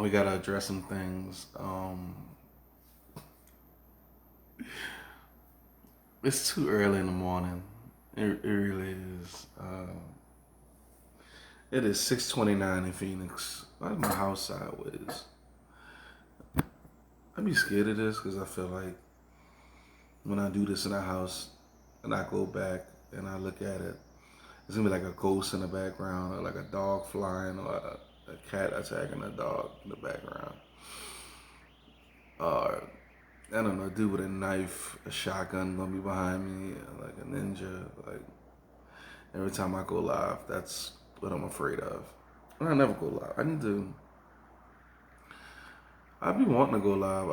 we gotta address some things. It's too early in the morning. It really is. It is 6:29 in Phoenix. Why is my house sideways? I'd be scared of this because I feel like when I do this in the house and I go back and I look at it, it's gonna be like a ghost in the background, or like a dog flying, or a cat attacking a dog in the background. Or I don't know, a dude with a knife, a shotgun gonna be behind me, like a ninja. Like every time I go live, that's what I'm afraid of. And I never go live. I be wanting to go live.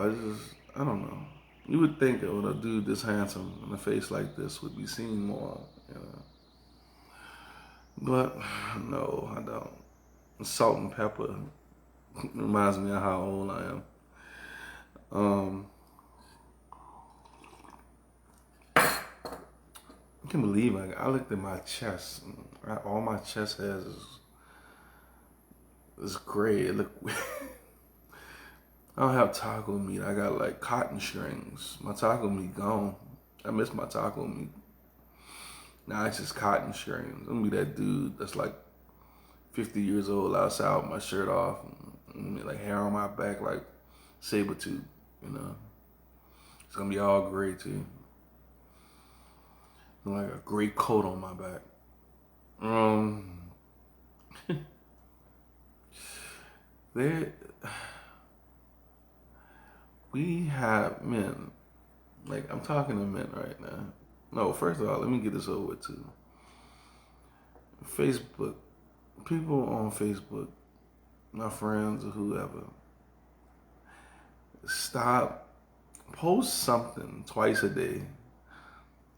I don't know. You would think that when a dude this handsome and a face like this would be seen more, you know. But no, I don't. Salt and pepper reminds me of how old I am. I can't believe I looked at my chest. All my chest hairs is gray. It look. I don't have taco meat. I got like cotton strings. My taco meat gone. I miss my taco meat. Now it's just cotton strings. I'm gonna be that dude that's like 50 years old outside with my shirt off, and like hair on my back like Sabretooth, you know. It's gonna be all gray too. And like a gray coat on my back. There, we have men. Like I'm talking to men right now. No, first of all, let me get this over with too. Facebook, people on Facebook, my friends or whoever, stop, post something twice a day.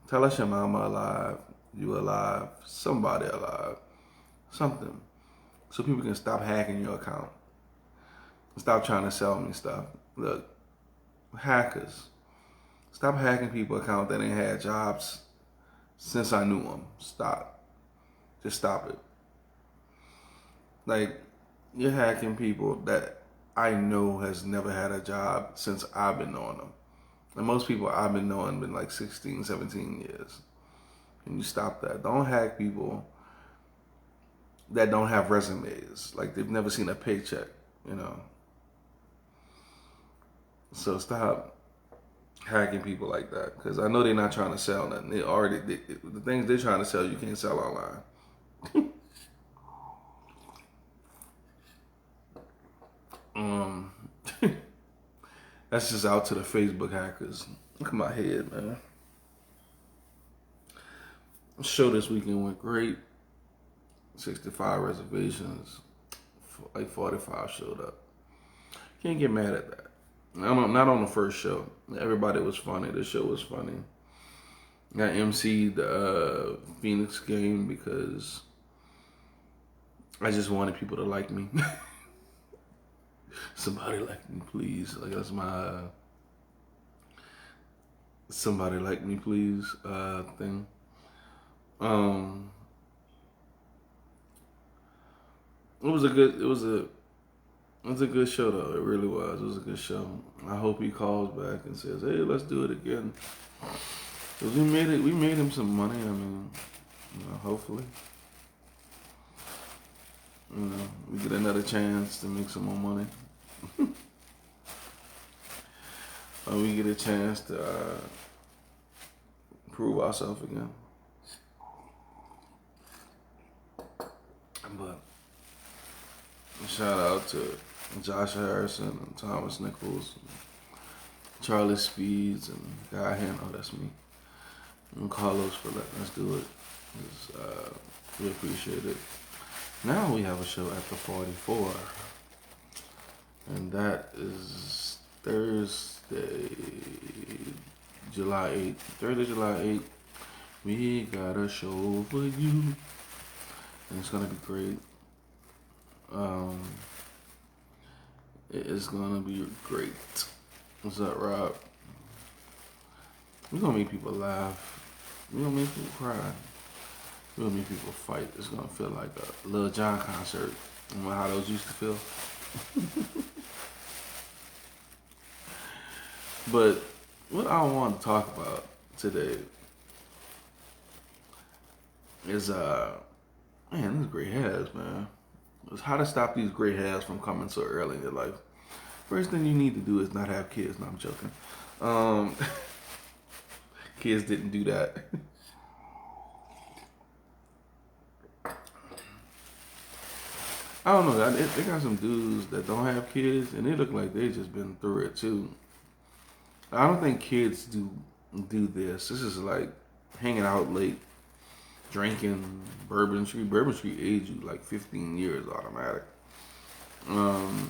Tell us your mama alive, you alive, somebody alive, something. So people can stop hacking your account. Stop trying to sell me stuff. Look, hackers, stop hacking people's account that ain't had jobs since I knew them. Stop. Just stop it. Like, you're hacking people that I know has never had a job since I've been knowing them. And most people I've been knowing been like 16, 17 years. And you stop that. Don't hack people that don't have resumes. Like they've never seen a paycheck, you know. So stop hacking people like that. Because I know they're not trying to sell nothing. The things they're trying to sell, you can't sell online. That's just out to the Facebook hackers. Look at my head, man. The show this weekend went great. 65 reservations. Like 45 showed up. Can't get mad at that. Not on the first show. Everybody was funny. The show was funny. I emceed the Phoenix game because I just wanted people to like me. Somebody like me, please. Like that's my somebody like me, please thing. It was a good show though. It really was. It was a good show. I hope he calls back and says, "Hey, let's do it again." Cause we made him some money. I mean, you know, hopefully, you know, we get another chance to make some more money. Or we get a chance to prove ourselves again. But shout out to Josh Harrison and Thomas Nichols, and Charlie Speeds, and Guy Hanna. Oh, that's me. And Carlos for letting us do it. We appreciate it. Now we have a show at the 44, and that is Thursday, July 8th. Thursday, July 8th. We got a show for you, and it's gonna be great. It is gonna be great. What's up, Rob? We're gonna make people laugh. We're gonna make people cry. We're gonna make people fight. It's gonna feel like a Lil Jon concert. Remember how those used to feel? But what I want to talk about today is man, these gray hairs, man. It's how to stop these gray hairs from coming so early in your life. First thing you need to do is not have kids. No, I'm joking. Um, kids didn't do that. I don't know. They got some dudes that don't have kids, and they look like they just been through it too. I don't think kids do this. This is like hanging out late, drinking Bourbon Street. Bourbon Street age you like 15 years automatic. Um,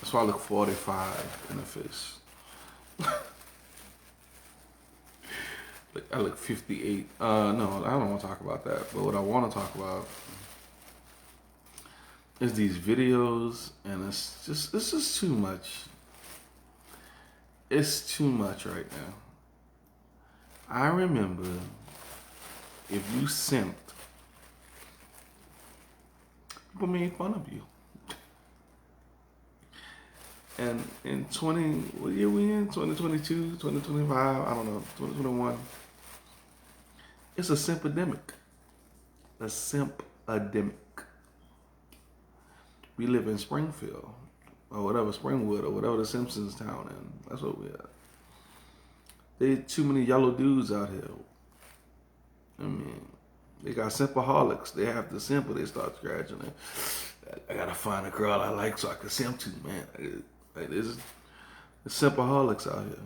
that's why I look 45 in the face. Like I look 58. No, I don't want to talk about that. But what I want to talk about is these videos, and it's just too much. It's too much right now. I remember if you simped, people made fun of you. And in what year we in? 2022, 2025, I don't know, 2021. It's a simp-ademic. A simp-ademic. We live in Springfield, or whatever, Springwood, or whatever the Simpsons town in. That's what we are. There's too many yellow dudes out here. I mean, they got simpaholics. They have to simp or they start scratching it. I gotta find a girl I like so I can simp to, man. Like, there's simpaholics out here.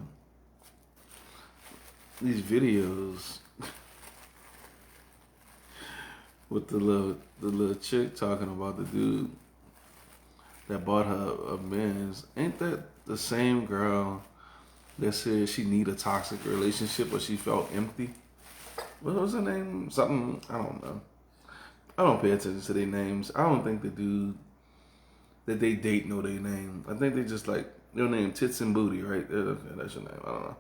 These videos with the little chick talking about the dude that bought her a Benz. Ain't that the same girl that said she need a toxic relationship or she felt empty? What was her name? Something, I don't know. I don't pay attention to their names. I don't think the dude that they date know their name. I think they just like, their name Tits and Booty, right? That's your name. I don't know.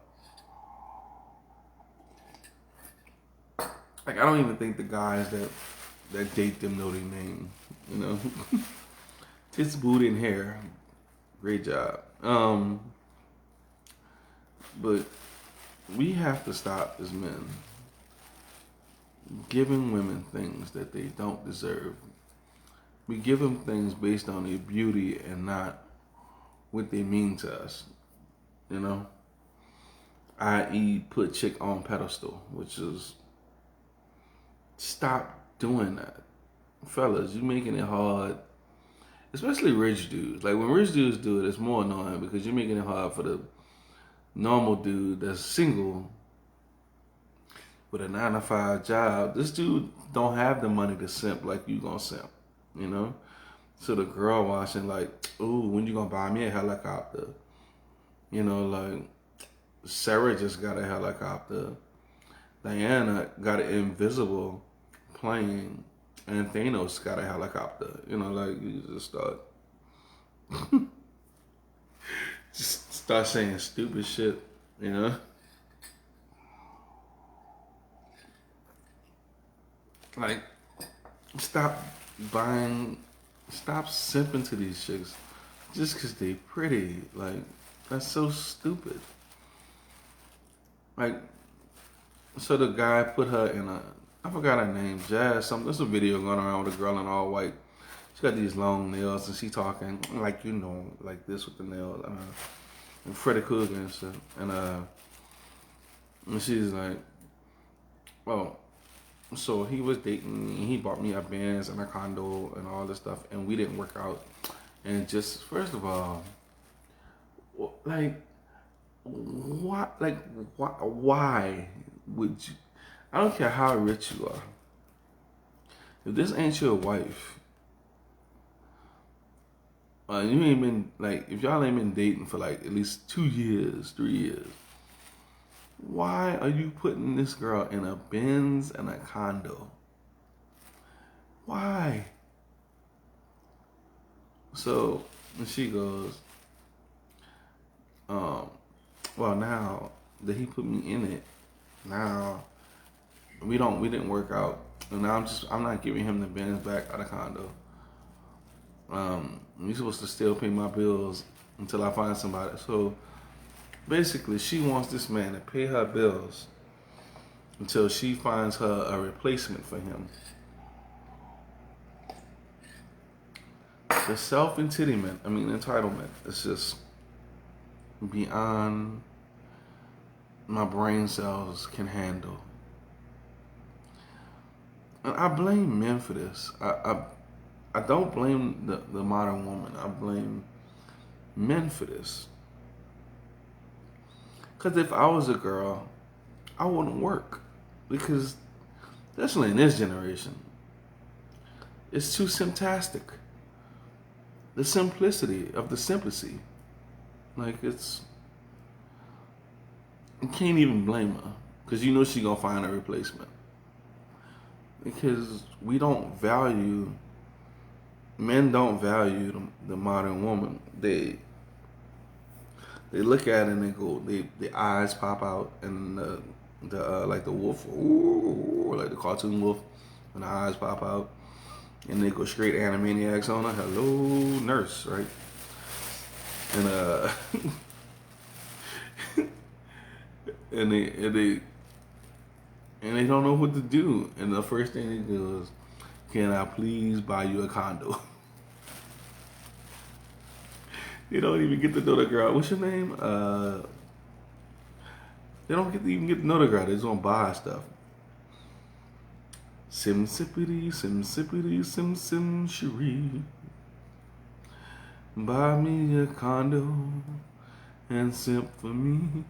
Like, I don't even think the guys that date them know their name, you know? Tits, booty, and hair. Great job. But we have to stop as men giving women things that they don't deserve. We give them things based on their beauty and not what they mean to us, you know? I.e. put chick on pedestal, which is, stop doing that. Fellas, you making it hard. Especially rich dudes. Like when rich dudes do it, it's more annoying because you're making it hard for the normal dude that's single with a 9-to-5 job. This dude don't have the money to simp like you gonna simp, you know? So the girl watching like, ooh, when you gonna buy me a helicopter? You know, like Sarah just got a helicopter. Diana got an invisible plane. And Thanos got a helicopter. You know, like, you just start saying stupid shit, you know? Like, stop simping to these chicks just because they pretty. Like, that's so stupid. Like, so the guy put her in I forgot her name, Jazz something. There's a video going around with a girl in all white. She got these long nails and she talking like, you know, like this with the nails. And Freddy Krueger and stuff. And she's like, oh, so he was dating me. He bought me a Benz and a condo and all this stuff. And we didn't work out. And just, first of all, like, what, like, why would you? I don't care how rich you are. If this ain't your wife, you ain't been, like, if y'all ain't been dating for like at least 2 years, 3 years, why are you putting this girl in a Benz and a condo? Why? So, and she goes, well, now that he put me in it, now we didn't work out. And now I'm not giving him the Benz back or the condo. You're supposed to still pay my bills until I find somebody. So basically, she wants this man to pay her bills until she finds her a replacement for him. The entitlement is just beyond my brain cells can handle. And I blame men for this. I don't blame the modern woman. I blame men for this. Because if I was a girl, I wouldn't work. Because, especially in this generation, it's too simptastic. The simplicity of the simplicity. Like, you can't even blame her. Because you know she's going to find a replacement. Because men don't value the modern woman. They look at it and they go, their eyes pop out, and the like the wolf, ooh, like the cartoon wolf, and the eyes pop out, and they go straight Animaniacs on her. Hello, nurse, right? And and they don't know what to do. And the first thing they do is, can I please buy you a condo? They don't even get to know the girl. What's your name? They don't even get to know the girl. They just want to buy stuff. Sim-sippity, sim-sippity, sim-sim-cherie. Buy me a condo and simp for me.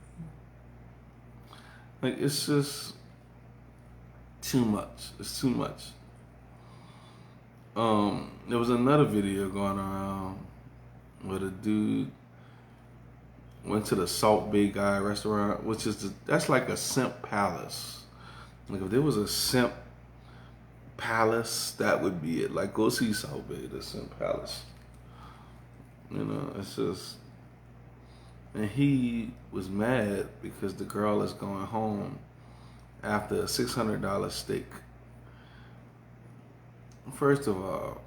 Like, it's just too much. It's too much. There was another video going around where the dude went to the Salt Bay Guy restaurant, which is that's like a simp palace. Like, if there was a simp palace, that would be it. Like, go see Salt Bay, the simp palace. You know, it's just, and he was mad because the girl is going home after a $600 steak. First of all,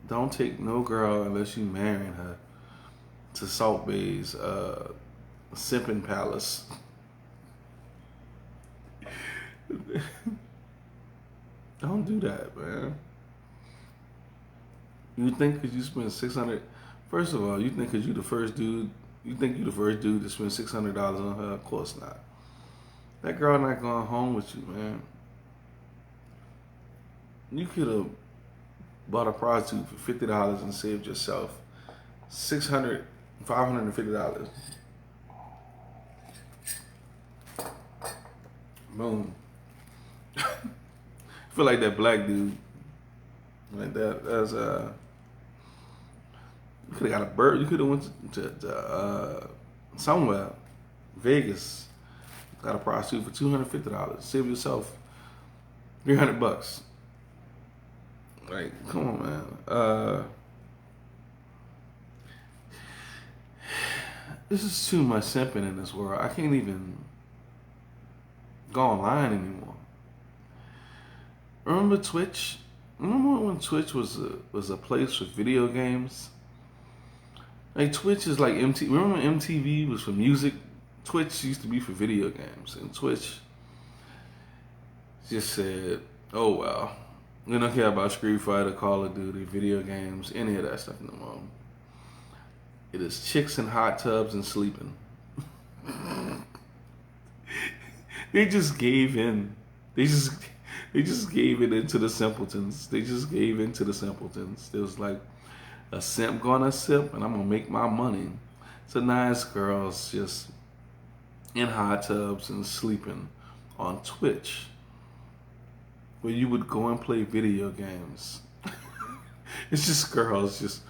don't take no girl unless you marrying her to Salt Bay's simping palace. Don't do that, man. You think because you spend 600, first of all, you think because you the first dude, you think you the first dude to spend $600 on her? Of course not. That girl not going home with you, man. You could have bought a prostitute for $50 and saved yourself $550. Boom. I feel like that black dude, like that. That's you could have got a bird. You could have went to somewhere, Vegas, got a prostitute for $250. Save yourself $300. Like, come on, man. This is too much simping in this world. I can't even go online anymore. Remember Twitch? Remember when Twitch was a place for video games? Like, Twitch is like MTV. Remember when MTV was for music? Twitch used to be for video games. And Twitch just said, oh, well, we don't care about Street Fighter, Call of Duty, video games, any of that stuff no more. It is chicks in hot tubs and sleeping. They just gave in. They just gave it into the simpletons. They just gave in to the simpletons. It was like, a simp gonna sip and I'm gonna make my money. So nice girls just in hot tubs and sleeping on Twitch, where you would go and play video games. It's just girls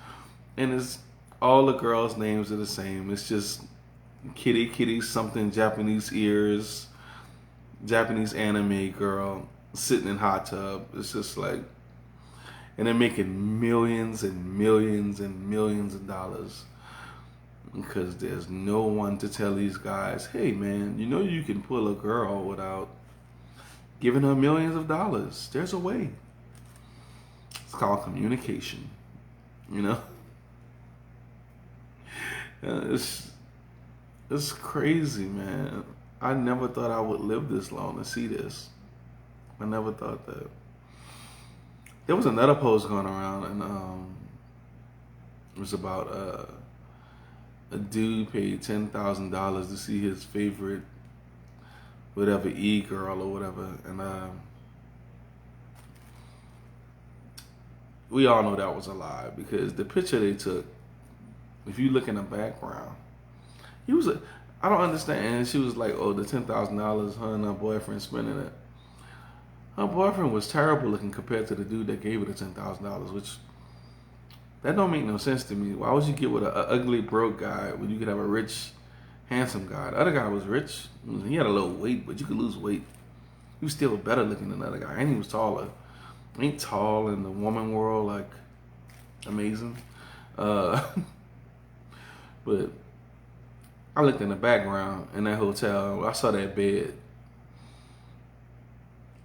and it's all the girls' names are the same. It's just kitty something, Japanese ears, Japanese anime girl sitting in hot tub. It's just like, and they're making millions and millions and millions of dollars because there's no one to tell these guys, hey man, you know you can pull a girl without giving her millions of dollars. There's a way. It's called communication. You know, it's it's crazy, man. I never thought I would live this long to see this. I never thought that. There was another post going around, and it was about a dude paid $10,000 to see his favorite whatever e-girl or whatever, and we all know that was a lie because the picture they took, if you look in the background, he was a. I don't understand. And she was like, "Oh, the $10,000, her and her boyfriend spending it." Her boyfriend was terrible looking compared to the dude that gave her the $10,000, which that don't make no sense to me. Why would you get with an ugly broke guy when you could have a rich, handsome guy? The other guy was rich. He had a little weight, but you could lose weight. He was still better looking than the other guy, and he was taller. He ain't tall in the woman world, like amazing. Uh, but I looked in the background in that hotel. I saw that bed.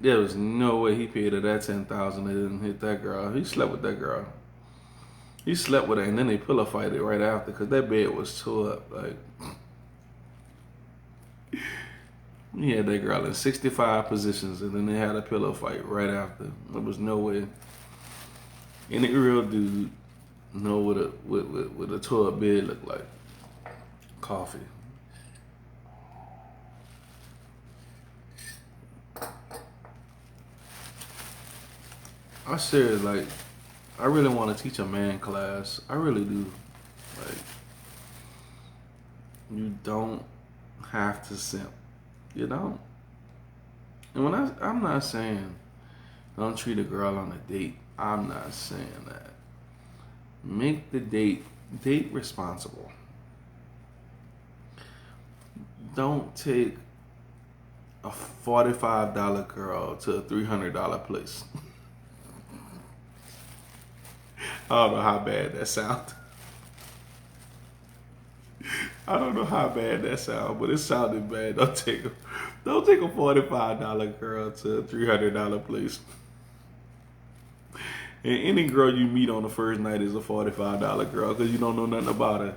There was no way he paid her that $10,000 and didn't hit that girl. He slept with that girl. He slept with her, and then they pillow fighted right after because that bed was tore up. Like he had that girl in 65 positions, and then they had a pillow fight right after. There was no way any real dude know what a tore up bed looked like. Coffee. I serious, like, I really want to teach a man class. I really do. Like, you don't have to simp. You don't. And when I'm not saying don't treat a girl on a date. I'm not saying that. Make the date responsible. Don't take a $45 girl to a $300 place. I don't know how bad that sounds. I don't know how bad that sounds, but it sounded bad. Don't take a $45 girl to a $300 place. And any girl you meet on the first night is a $45 girl because you don't know nothing about her.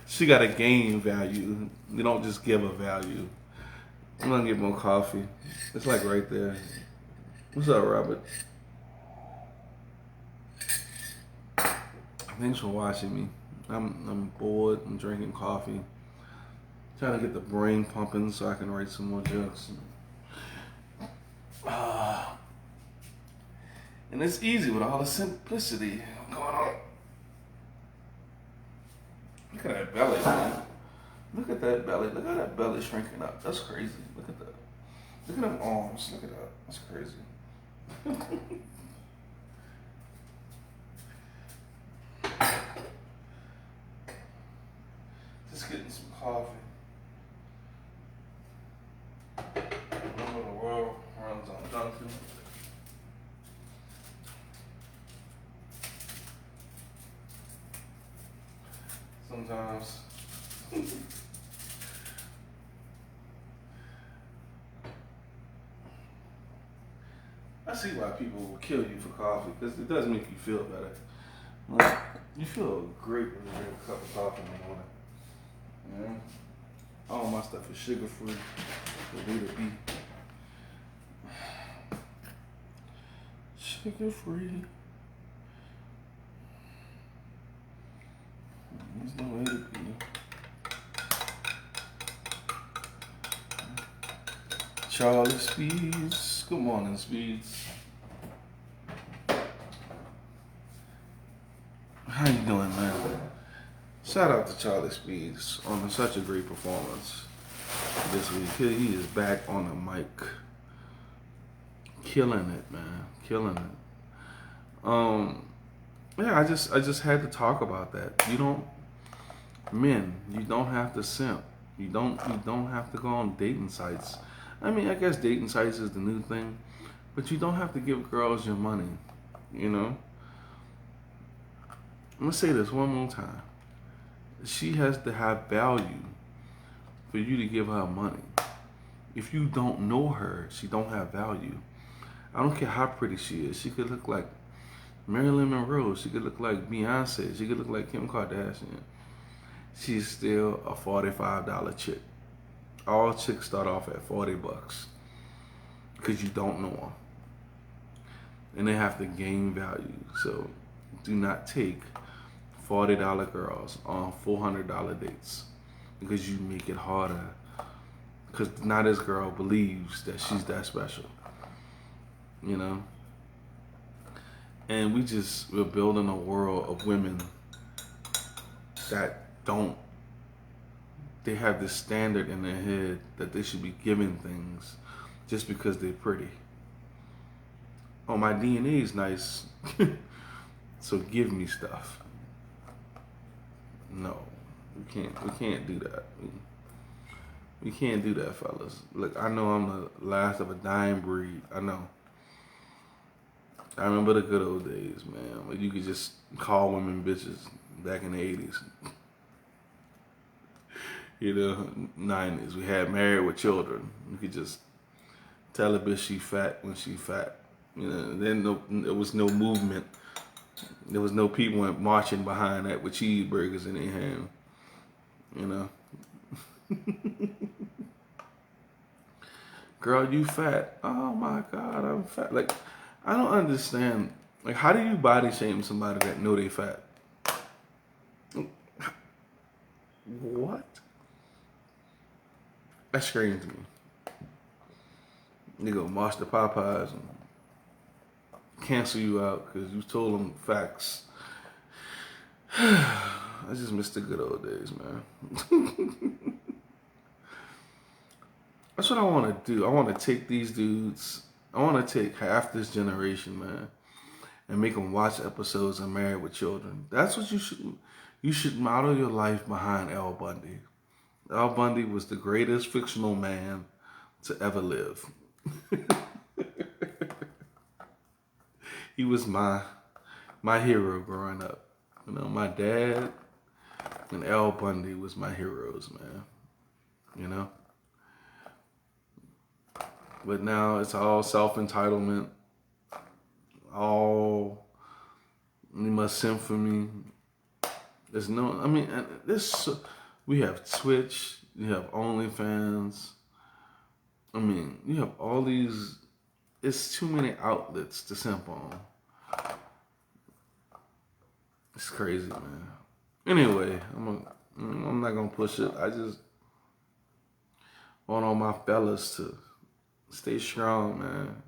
She got a gain value. You don't just give her value. I'm gonna get more coffee. It's like right there. What's up, Robert? Thanks for watching me. I'm bored. I'm drinking coffee. Trying to get the brain pumping so I can write some more jokes. And it's easy with all the simplicity going on. Look at that belly, man. Look at that belly. Look at that belly shrinking up. That's crazy. Look at that. Look at them arms. Look at that. That's crazy. Just getting some coffee. Remember the world runs on Dunkin'. Sometimes I see why people will kill you for coffee because it does make you feel better. Like, you feel great when you drink a cup of coffee in the morning. Yeah. All my stuff is sugar free. The way to be. Sugar free. There's no way to be. Charlie Speeds. Good morning, Speeds. How you doing, man? Shout out to Charlie Speeds on such a great performance this week. He is back on the mic. Killing it, man. Killing it. Yeah, I just had to talk about that. You don't have to simp. You don't have to go on dating sites. I mean, I guess dating sites is the new thing, but you don't have to give girls your money, you know? I'm gonna say this one more time. She has to have value for you to give her money. If you don't know her, she don't have value. I don't care how pretty she is. She could look like Marilyn Monroe, she could look like Beyonce. She could look like Kim Kardashian. She's still a $45 chick. All chicks start off at $40 because you don't know them, and they have to gain value. So do not take $40 girls on $400 dates because you make it harder. Because now this girl believes that she's that special, you know. And we're building a world of women that don't. They have this standard in their head that they should be given things just because they're pretty. Oh, my DNA is nice, so give me stuff. No, we can't. We can't do that. We can't do that, fellas. Look, I know I'm the last of a dying breed. I know. I remember the good old days, man, when you could just call women bitches back in the 80s. You know, 90s. We had Married with Children. You could just tell a bitch she fat when she fat. You know, there was no movement. There was no people marching behind that with cheeseburgers in their hand. You know. Girl, you fat. Oh my God, I'm fat. Like, I don't understand. Like, how do you body shame somebody that know they fat? What? That screams me. They go march the Popeyes and cancel you out because you told them facts. I just miss the good old days, man. That's what I want to do. I want to take these dudes. I want to take half this generation, man, and make them watch episodes of Married with Children. That's what you should. You should model your life behind Al Bundy. Al Bundy was the greatest fictional man to ever live. He was my hero growing up. You know, my dad and Al Bundy was my heroes, man. You know? But now it's all self-entitlement. All, you must simp for me. There's no, I mean, we have Twitch, you have OnlyFans. I mean, you have all these, it's too many outlets to simp on. It's crazy, man. Anyway, I'm not gonna push it. I just want all my fellas to stay strong, man.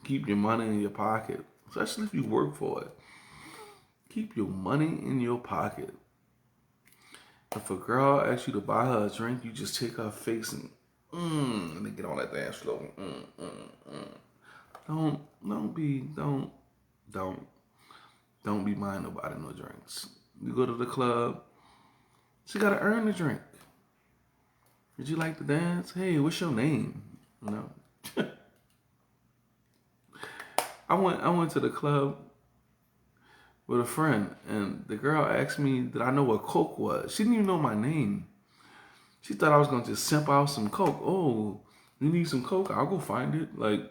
Keep your money in your pocket, especially if you work for it. Keep your money in your pocket. If a girl asks you to buy her a drink, you just take her face and then get on that dance floor. Don't be buying nobody no drinks. You go to the club, she gotta earn the drink. Would you like to dance? Hey, what's your name? You know. I went to the club with a friend, and the girl asked me did I know what Coke was. She didn't even know my name. She thought I was gonna just simp out some Coke. Oh, you need some Coke? I'll go find it. Like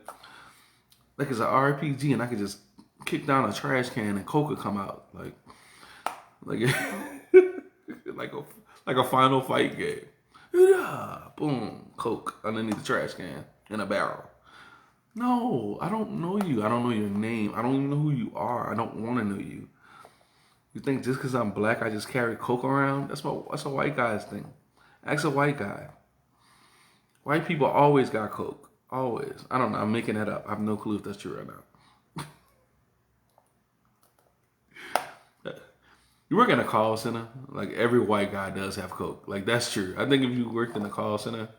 it's an RPG, and I could just kick down a trash can and Coke would come out. Like like a final fight game. Boom, Coke underneath the trash can in a barrel. No, I don't know you. I don't know your name. I don't even know who you are. I don't want to know you. You think just because I'm black, I just carry Coke around? That's a white guy's thing. Ask a white guy. White people always got Coke. Always. I don't know. I'm making that up. I have no clue if that's true right now. You work in a call center, like every white guy does have Coke. Like that's true. I think if you worked in a call center,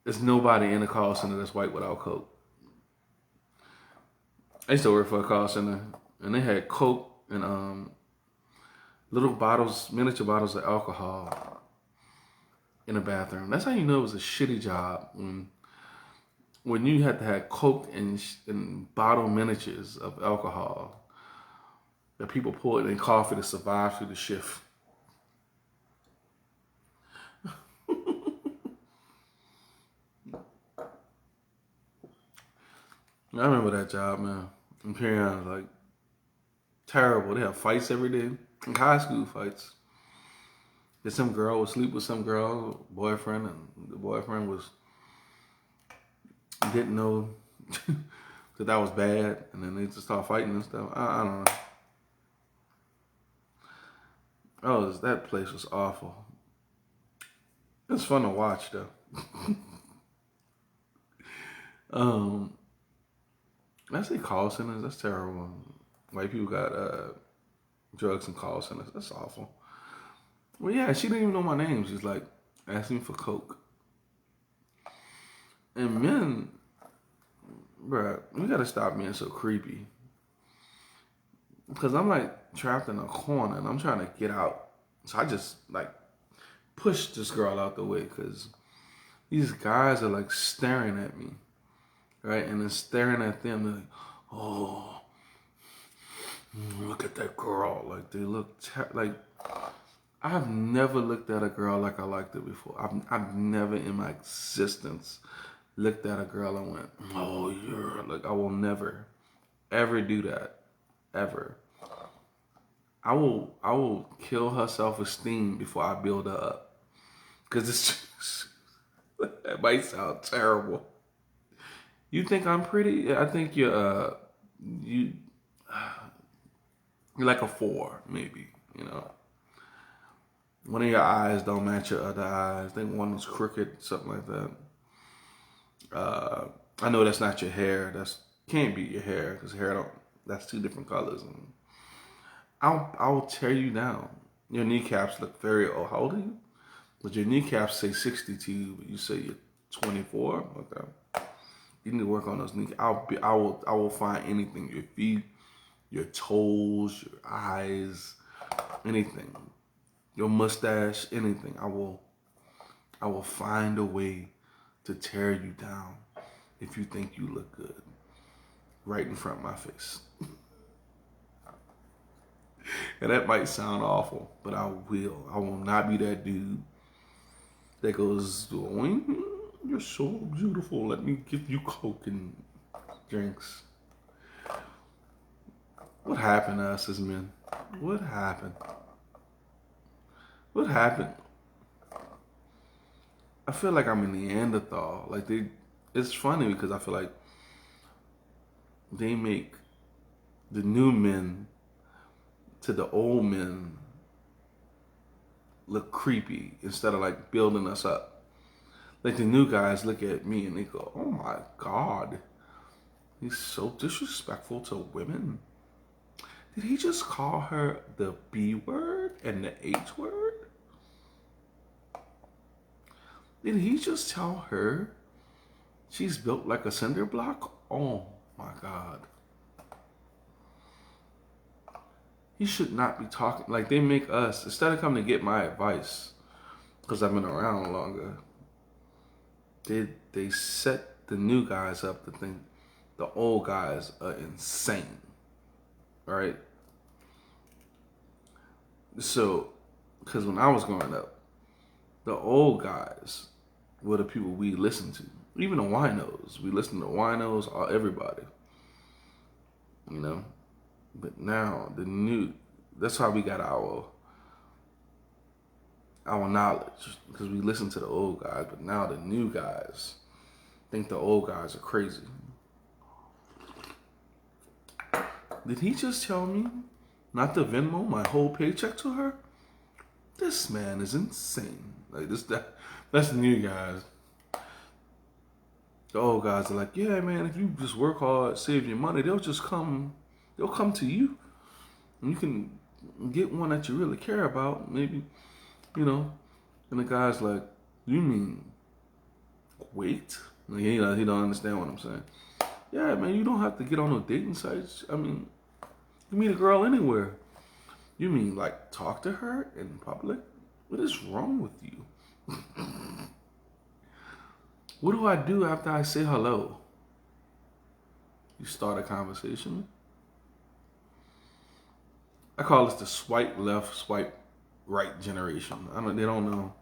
there's nobody in a call center that's white without Coke. I used to work for a call center, and they had Coke and little bottles, miniature bottles of alcohol in the bathroom. That's how you know it was a shitty job when you had to have Coke and bottle miniatures of alcohol that people poured in coffee to survive through the shift. I remember that job, man. In Perion, like Terrible. They have fights every day. Like high school fights. That some girl would sleep with some girl, boyfriend, and the boyfriend didn't know that was bad, and then they just start fighting and stuff. I don't know. Oh, that place was awful. It's fun to watch though. um, I say call centers. That's terrible. White people got drugs and call centers. That's awful. Well, yeah, she didn't even know my name. She's like asking me for coke. And men, bruh, we gotta stop being so creepy. Because I'm like trapped in a corner and I'm trying to get out. So I just like push this girl out the way because these guys are like staring at me, right? And then staring at them, they're like, oh, look at that girl. Like they look like I've never looked at a girl like I liked her before. I've never in my existence looked at a girl and went, oh, you're like, I will never, ever do that, ever. I will kill her self-esteem before I build her up. Because it's just, that might sound terrible. You think I'm pretty? I think you're like a 4, maybe, you know. One of your eyes don't match your other eyes. I think one was crooked, something like that. I know that's not your hair. That's can't be your hair because hair don't. That's 2 different colors. And I'll tear you down. Your kneecaps look very old. How old are you? But your kneecaps say 62, but you say you're 24. Okay, you need to work on those kneecaps. I will find anything. Your feet, your toes, your eyes, anything. Your mustache, anything. I will find a way to tear you down if you think you look good right in front of my face. And that might sound awful, but I will. I will not be that dude that goes, you're so beautiful. Let me give you coke and drinks. What happened to us as men? What happened? What happened? I feel like I'm a Neanderthal. Like it's funny because I feel like they make the new men to the old men look creepy instead of like building us up. Like the new guys look at me and they go, oh my God, he's so disrespectful to women. Did he just call her the B word and the H word? Did he just tell her she's built like a cinder block? Oh my God. He should not be talking. Like they make us, instead of coming to get my advice, because I've been around longer, they set the new guys up to think the old guys are insane. Right? So, because when I was growing up, the old guys were the people we listened to. Even the winos. We listened to winos or everybody. You know? But now, that's how we got our knowledge. Because we listened to the old guys. But now the new guys think the old guys are crazy. Did he just tell me not to Venmo my whole paycheck to her? This man is insane. Like that's the new guys. The old guys are like, yeah, man, if you just work hard, save your money, they'll come to you. And you can get one that you really care about, maybe, you know. And the guy's like, you mean wait? Like, he don't understand what I'm saying. Yeah, man, you don't have to get on no dating sites. I mean, you meet a girl anywhere. You mean like talk to her in public? What is wrong with you? What do I do after I say hello? You start a conversation. I call this the swipe left, swipe right generation. They don't know.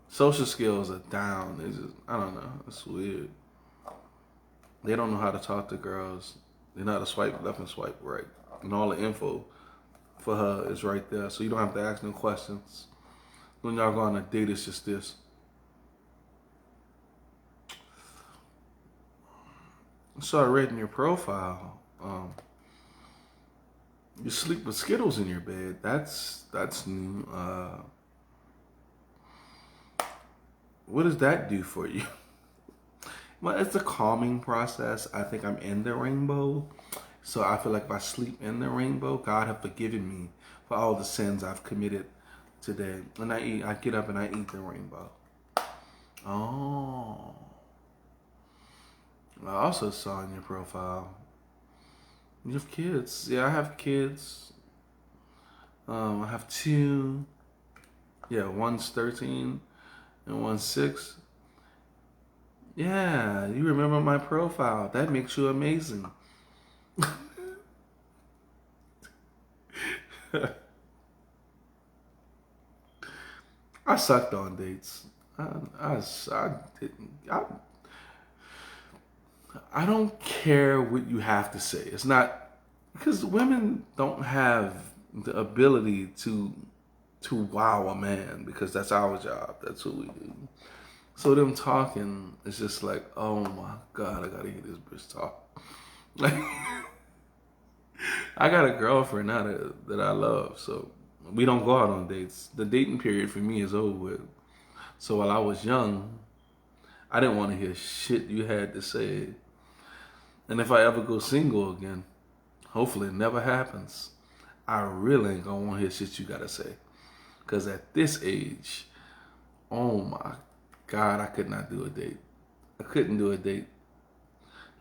Social skills are down. I don't know. It's weird. They don't know how to talk to girls. They know how to swipe left and swipe right. And all the info for her is right there. So you don't have to ask no questions. When y'all go on a date, it's just this. So I read in your profile, you sleep with Skittles in your bed. That's new. What does that do for you? Well, it's a calming process. I think I'm in the rainbow. So I feel like if I sleep in the rainbow, God have forgiven me for all the sins I've committed today. And I get up and I eat the rainbow. Oh. I also saw in your profile, you have kids. Yeah, I have kids. I have two. Yeah, one's 13 and one's 6. Yeah, you remember my profile. That makes you amazing. I sucked on dates. I didn't. I don't care what you have to say. It's not because women don't have the ability to wow a man because that's our job. That's what we do. So them talking is just like, oh my God, I gotta hear this bitch talk. Like, I got a girlfriend now that I love, so we don't go out on dates. The dating period for me is over with. So while I was young, I didn't want to hear shit you had to say. And if I ever go single again, hopefully it never happens, I really ain't gonna want to hear shit you gotta say. Cause at this age, oh my God, I could not do a date. I couldn't do a date.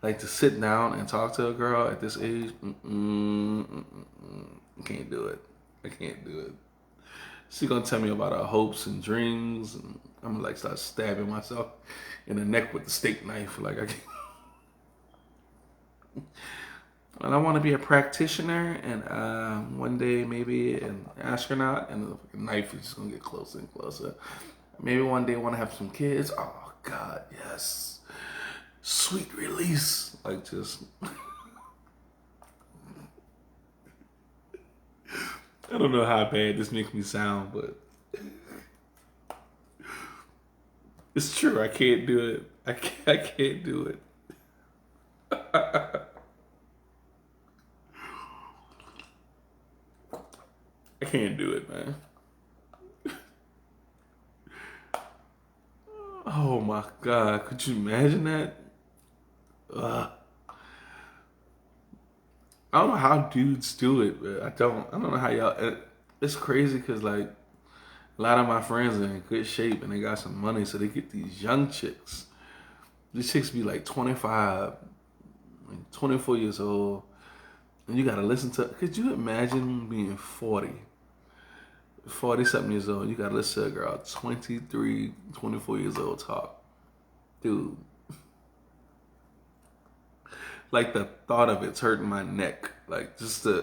Like to sit down and talk to a girl at this age, I can't do it. I can't do it. She gonna tell me about her hopes and dreams, and I'm gonna like start stabbing myself in the neck with the steak knife. Like I can't. And I want to be a practitioner, and one day maybe an astronaut, and the knife is just gonna get closer and closer. Maybe one day I want to have some kids. Oh God, yes, sweet release. Like just, I don't know how bad this makes me sound, but it's true. I can't do it. I can't do it. I can't do it, man. Oh my God, could you imagine that? Ugh. I don't know how dudes do it, but I don't know how y'all. It's crazy because like a lot of my friends are in good shape and they got some money, so they get these young chicks. These chicks be like 25, like 24 years old, and you gotta listen to. Could you imagine being 40 something years old? You gotta listen to a girl 23, 24 years old talk, dude. Like the thought of it's hurting my neck. Like just the,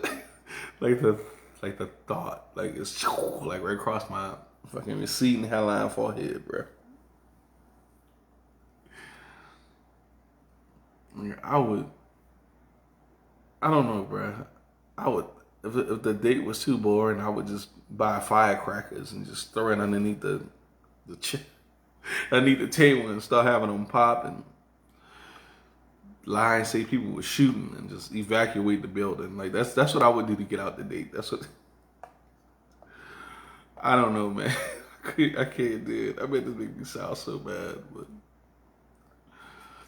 like the, like the thought. Like it's like right across my fucking receding hairline forehead, bro. I would. I don't know, bro. I would. If the date was too boring, I would just buy firecrackers and just throw it underneath the underneath the table and start having them pop and lie and say people were shooting and just evacuate the building. Like that's what I would do to get out the date. That's what I don't know, man. I can't do it. I bet this make me sound so bad, but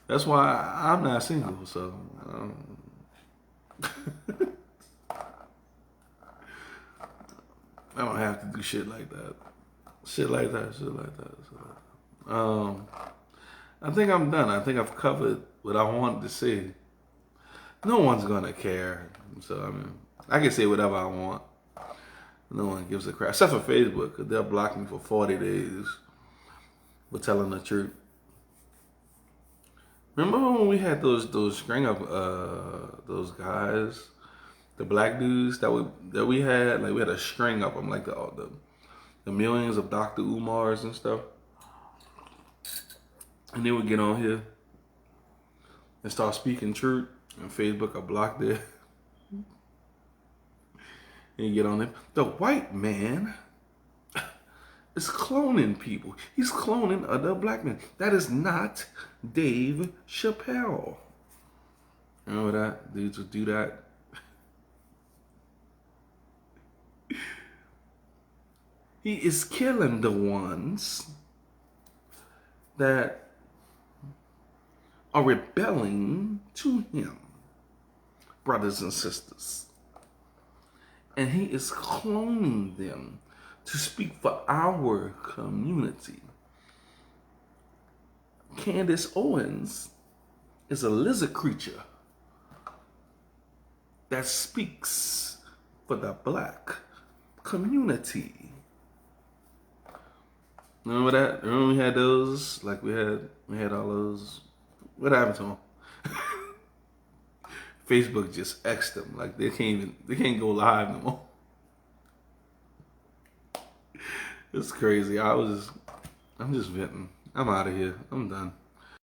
that's why I'm not single. So I don't have to do shit like that. Shit like that. Shit like that. Shit like that. I think I'm done. I think I've covered what I wanted to say. No one's gonna care. So I mean, I can say whatever I want. No one gives a crap, except for Facebook, because they'll block me for 40 days for telling the truth. Remember when we had those string of those guys, the black dudes that we had, like we had a string of them, like the millions of Dr. Umars and stuff, and they would get on here and start speaking truth, and Facebook will block their And you get on him. The white man is cloning people. He's cloning other black men. That is not Dave Chappelle. Remember that? Dudes would do that. He is killing the ones that are rebelling to him, brothers and sisters. And he is cloning them to speak for our community. Candace Owens is a lizard creature that speaks for the black community. Remember that? Remember we had those? Like we had all those. What happened to them? Facebook just X'd them. Like they can't go live no more. It's crazy. I'm just venting. I'm out of here. I'm done.